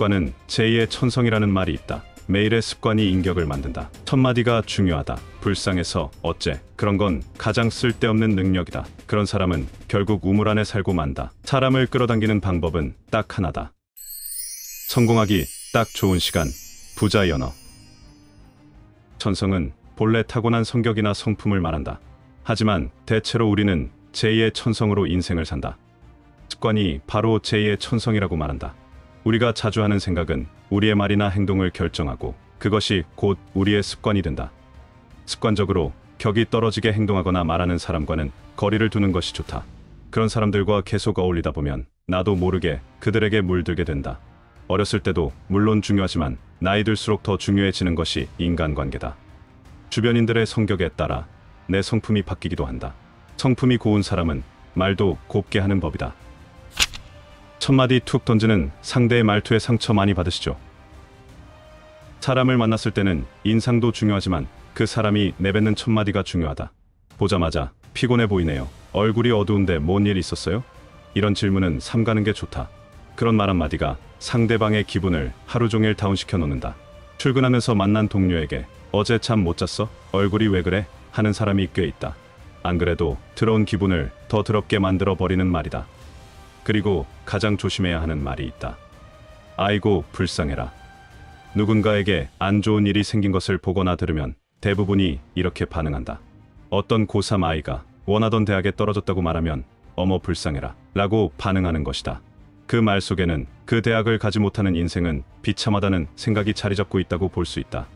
습관은 제2의 천성이라는 말이 있다. 매일의 습관이 인격을 만든다. 첫 마디가 중요하다. 불쌍해서 어째? 그런 건 가장 쓸데없는 능력이다. 그런 사람은 결국 우물 안에 살고 만다. 사람을 끌어당기는 방법은 딱 하나다. 성공하기 딱 좋은 시간. 부자 연어. 천성은 본래 타고난 성격이나 성품을 말한다. 하지만 대체로 우리는 제2의 천성으로 인생을 산다. 습관이 바로 제2의 천성이라고 말한다. 우리가 자주 하는 생각은 우리의 말이나 행동을 결정하고 그것이 곧 우리의 습관이 된다. 습관적으로 격이 떨어지게 행동하거나 말하는 사람과는 거리를 두는 것이 좋다. 그런 사람들과 계속 어울리다 보면 나도 모르게 그들에게 물들게 된다. 어렸을 때도 물론 중요하지만 나이 들수록 더 중요해지는 것이 인간관계다. 주변인들의 성격에 따라 내 성품이 바뀌기도 한다. 성품이 고운 사람은 말도 곱게 하는 법이다. 첫마디 툭 던지는 상대의 말투에 상처 많이 받으시죠? 사람을 만났을 때는 인상도 중요하지만 그 사람이 내뱉는 첫마디가 중요하다. 보자마자 피곤해 보이네요. 얼굴이 어두운데 뭔 일 있었어요? 이런 질문은 삼가는 게 좋다. 그런 말 한마디가 상대방의 기분을 하루 종일 다운시켜 놓는다. 출근하면서 만난 동료에게 어제 잠 못 잤어? 얼굴이 왜 그래? 하는 사람이 꽤 있다. 안 그래도 더러운 기분을 더 더럽게 만들어 버리는 말이다. 그리고 가장 조심해야 하는 말이 있다. 아이고 불쌍해라. 누군가에게 안 좋은 일이 생긴 것을 보거나 들으면 대부분이 이렇게 반응한다. 어떤 고3 아이가 원하던 대학에 떨어졌다고 말하면 어머 불쌍해라 라고 반응하는 것이다. 그 말 속에는 그 대학을 가지 못하는 인생은 비참하다는 생각이 자리 잡고 있다고 볼 수 있다.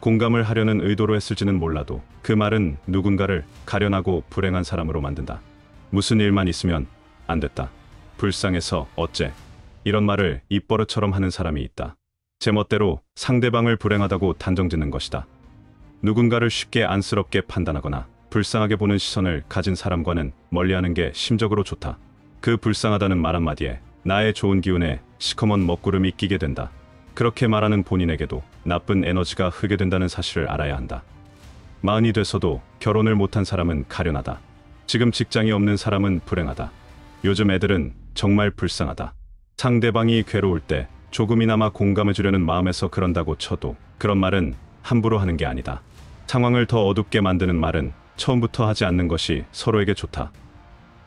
공감을 하려는 의도로 했을지는 몰라도 그 말은 누군가를 가련하고 불행한 사람으로 만든다. 무슨 일만 있으면 안 됐다. 불쌍해서 어째? 이런 말을 입버릇처럼 하는 사람이 있다. 제멋대로 상대방을 불행하다고 단정짓는 것이다. 누군가를 쉽게 안쓰럽게 판단하거나 불쌍하게 보는 시선을 가진 사람과는 멀리하는 게 심적으로 좋다. 그 불쌍하다는 말 한마디에 나의 좋은 기운에 시커먼 먹구름이 끼게 된다. 그렇게 말하는 본인에게도 나쁜 에너지가 흐르게 된다는 사실을 알아야 한다. 마흔이 돼서도 결혼을 못한 사람은 가련하다. 지금 직장이 없는 사람은 불행하다. 요즘 애들은 정말 불쌍하다. 상대방이 괴로울 때 조금이나마 공감해주려는 마음에서 그런다고 쳐도 그런 말은 함부로 하는 게 아니다. 상황을 더 어둡게 만드는 말은 처음부터 하지 않는 것이 서로에게 좋다.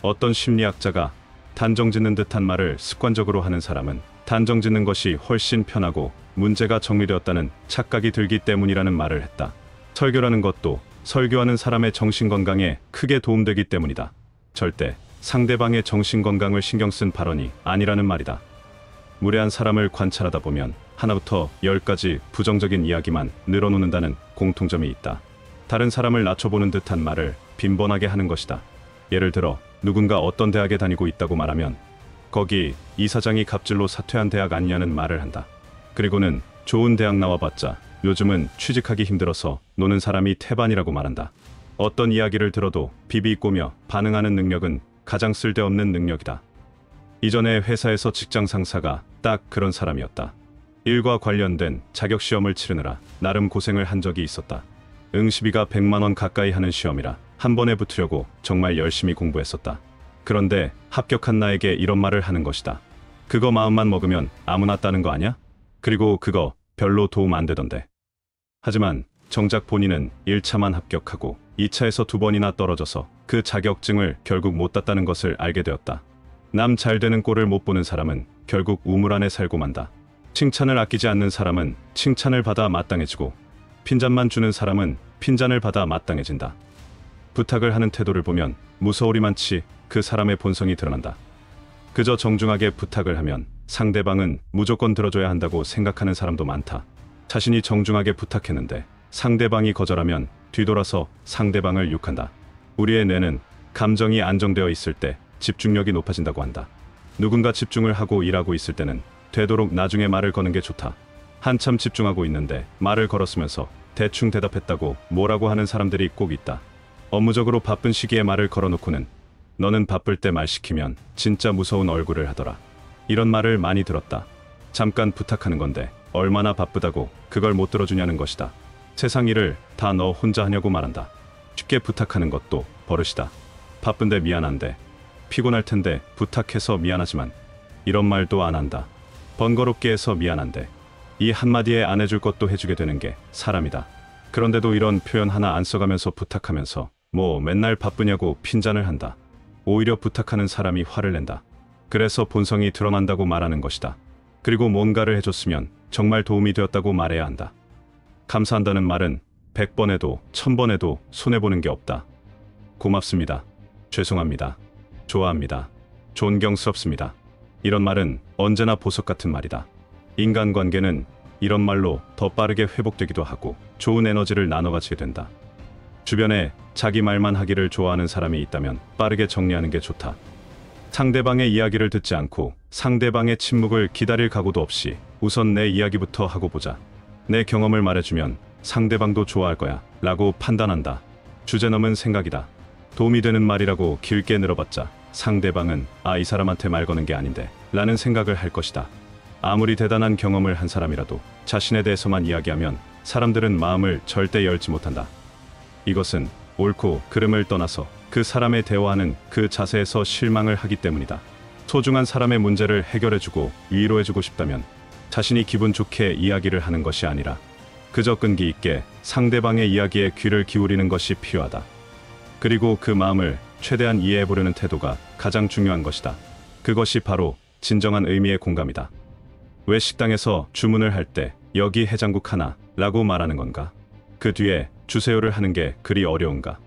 어떤 심리학자가 단정짓는 듯한 말을 습관적으로 하는 사람은 단정짓는 것이 훨씬 편하고 문제가 정리되었다는 착각이 들기 때문이라는 말을 했다. 설교라는 것도 설교하는 사람의 정신건강에 크게 도움되기 때문이다. 절대 상대방의 정신건강을 신경 쓴 발언이 아니라는 말이다. 무례한 사람을 관찰하다 보면 하나부터 10까지 부정적인 이야기만 늘어놓는다는 공통점이 있다. 다른 사람을 낮춰보는 듯한 말을 빈번하게 하는 것이다. 예를 들어 누군가 어떤 대학에 다니고 있다고 말하면 거기 이사장이 갑질로 사퇴한 대학 아니냐는 말을 한다. 그리고는 좋은 대학 나와봤자 요즘은 취직하기 힘들어서 노는 사람이 태반이라고 말한다. 어떤 이야기를 들어도 비비꼬며 반응하는 능력은 가장 쓸데없는 능력이다. 이전에 회사에서 직장 상사가 딱 그런 사람이었다. 일과 관련된 자격시험을 치르느라 나름 고생을 한 적이 있었다. 응시비가 100만 원 가까이 하는 시험이라 한 번에 붙으려고 정말 열심히 공부했었다. 그런데 합격한 나에게 이런 말을 하는 것이다. 그거 마음만 먹으면 아무나 따는 거 아냐? 그리고 그거 별로 도움 안 되던데. 하지만 정작 본인은 1차만 합격하고 2차에서 2번이나 떨어져서 그 자격증을 결국 못 땄다는 것을 알게 되었다. 남 잘 되는 꼴을 못 보는 사람은 결국 우물 안에 살고 만다. 칭찬을 아끼지 않는 사람은 칭찬을 받아 마땅해지고 핀잔만 주는 사람은 핀잔을 받아 마땅해진다. 부탁을 하는 태도를 보면 무서우리만치 그 사람의 본성이 드러난다. 그저 정중하게 부탁을 하면 상대방은 무조건 들어줘야 한다고 생각하는 사람도 많다. 자신이 정중하게 부탁했는데 상대방이 거절하면 뒤돌아서 상대방을 욕한다. 우리의 뇌는 감정이 안정되어 있을 때 집중력이 높아진다고 한다. 누군가 집중을 하고 일하고 있을 때는 되도록 나중에 말을 거는 게 좋다. 한참 집중하고 있는데 말을 걸었으면서 대충 대답했다고 뭐라고 하는 사람들이 꼭 있다. 업무적으로 바쁜 시기에 말을 걸어놓고는 너는 바쁠 때 말 시키면 진짜 무서운 얼굴을 하더라. 이런 말을 많이 들었다. 잠깐 부탁하는 건데 얼마나 바쁘다고 그걸 못 들어주냐는 것이다. 세상 일을 다 너 혼자 하냐고 말한다. 쉽게 부탁하는 것도 버릇이다. 바쁜데 미안한데 피곤할 텐데 부탁해서 미안하지만 이런 말도 안 한다. 번거롭게 해서 미안한데 이 한마디에 안 해줄 것도 해주게 되는 게 사람이다. 그런데도 이런 표현 하나 안 써가면서 부탁하면서 뭐 맨날 바쁘냐고 핀잔을 한다. 오히려 부탁하는 사람이 화를 낸다. 그래서 본성이 드러난다고 말하는 것이다. 그리고 뭔가를 해줬으면 정말 도움이 되었다고 말해야 한다. 감사한다는 말은 100번 해도 1000번 해도 손해보는 게 없다. 고맙습니다. 죄송합니다. 좋아합니다. 존경스럽습니다. 이런 말은 언제나 보석 같은 말이다. 인간관계는 이런 말로 더 빠르게 회복되기도 하고 좋은 에너지를 나눠 가지게 된다. 주변에 자기 말만 하기를 좋아하는 사람이 있다면 빠르게 정리하는 게 좋다. 상대방의 이야기를 듣지 않고 상대방의 침묵을 기다릴 각오도 없이 우선 내 이야기부터 하고 보자. 내 경험을 말해주면 상대방도 좋아할 거야 라고 판단한다. 주제 넘은 생각이다. 도움이 되는 말이라고 길게 늘어봤자 상대방은 이 사람한테 말 거는 게 아닌데 라는 생각을 할 것이다. 아무리 대단한 경험을 한 사람이라도 자신에 대해서만 이야기하면 사람들은 마음을 절대 열지 못한다. 이것은 옳고 그름을 떠나서 그 사람의 대화하는 그 자세에서 실망을 하기 때문이다. 소중한 사람의 문제를 해결해주고 위로해주고 싶다면 자신이 기분 좋게 이야기를 하는 것이 아니라 그저 끈기 있게 상대방의 이야기에 귀를 기울이는 것이 필요하다. 그리고 그 마음을 최대한 이해해보려는 태도가 가장 중요한 것이다. 그것이 바로 진정한 의미의 공감이다. 왜 식당에서 주문을 할 때 여기 해장국 하나 라고 말하는 건가? 그 뒤에 주세요를 하는 게 그리 어려운가?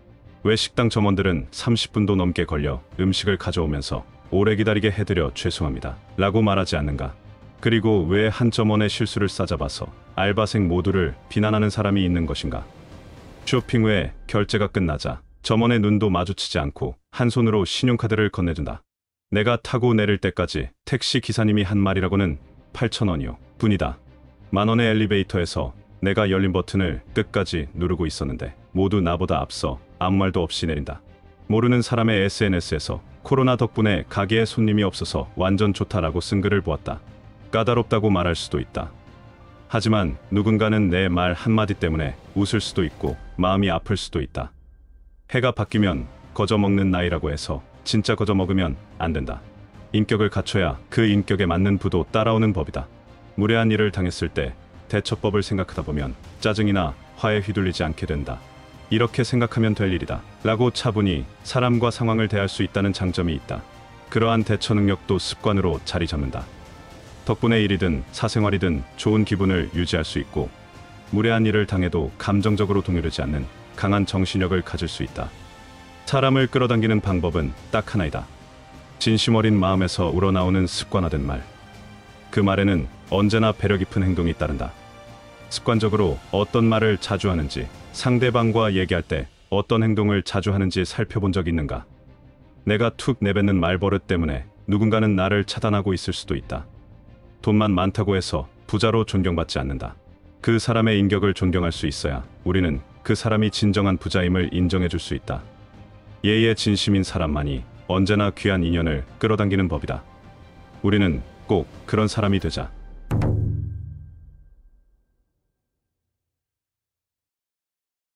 왜 식당 점원들은 30분도 넘게 걸려 음식을 가져오면서 오래 기다리게 해드려 죄송합니다 라고 말하지 않는가? 그리고 왜 한 점원의 실수를 싸잡아서 알바생 모두를 비난하는 사람이 있는 것인가? 쇼핑 후에 결제가 끝나자 점원의 눈도 마주치지 않고 한 손으로 신용카드를 건네준다. 내가 타고 내릴 때까지 택시 기사님이 한 말이라고는 8,000원이요 뿐이다. 만원의 엘리베이터에서 내가 열린 버튼을 끝까지 누르고 있었는데 모두 나보다 앞서 아무 말도 없이 내린다. 모르는 사람의 SNS에서 코로나 덕분에 가게에 손님이 없어서 완전 좋다라고 쓴 글을 보았다. 까다롭다고 말할 수도 있다. 하지만 누군가는 내 말 한마디 때문에 웃을 수도 있고 마음이 아플 수도 있다. 해가 바뀌면 거저 먹는 나이라고 해서 진짜 거저 먹으면 안 된다. 인격을 갖춰야 그 인격에 맞는 부도 따라오는 법이다. 무례한 일을 당했을 때 대처법을 생각하다 보면 짜증이나 화에 휘둘리지 않게 된다. 이렇게 생각하면 될 일이다 라고 차분히 사람과 상황을 대할 수 있다는 장점이 있다. 그러한 대처 능력도 습관으로 자리 잡는다. 덕분에 일이든 사생활이든 좋은 기분을 유지할 수 있고 무례한 일을 당해도 감정적으로 동요되지 않는 강한 정신력을 가질 수 있다. 사람을 끌어당기는 방법은 딱 하나이다. 진심 어린 마음에서 우러나오는 습관화된 말. 그 말에는 언제나 배려 깊은 행동이 따른다. 습관적으로 어떤 말을 자주 하는지, 상대방과 얘기할 때 어떤 행동을 자주 하는지 살펴본 적 있는가? 내가 툭 내뱉는 말버릇 때문에 누군가는 나를 차단하고 있을 수도 있다. 돈만 많다고 해서 부자로 존경받지 않는다. 그 사람의 인격을 존경할 수 있어야 우리는 그 사람이 진정한 부자임을 인정해 줄 수 있다. 예의에 진심인 사람만이 언제나 귀한 인연을 끌어당기는 법이다. 우리는 꼭 그런 사람이 되자.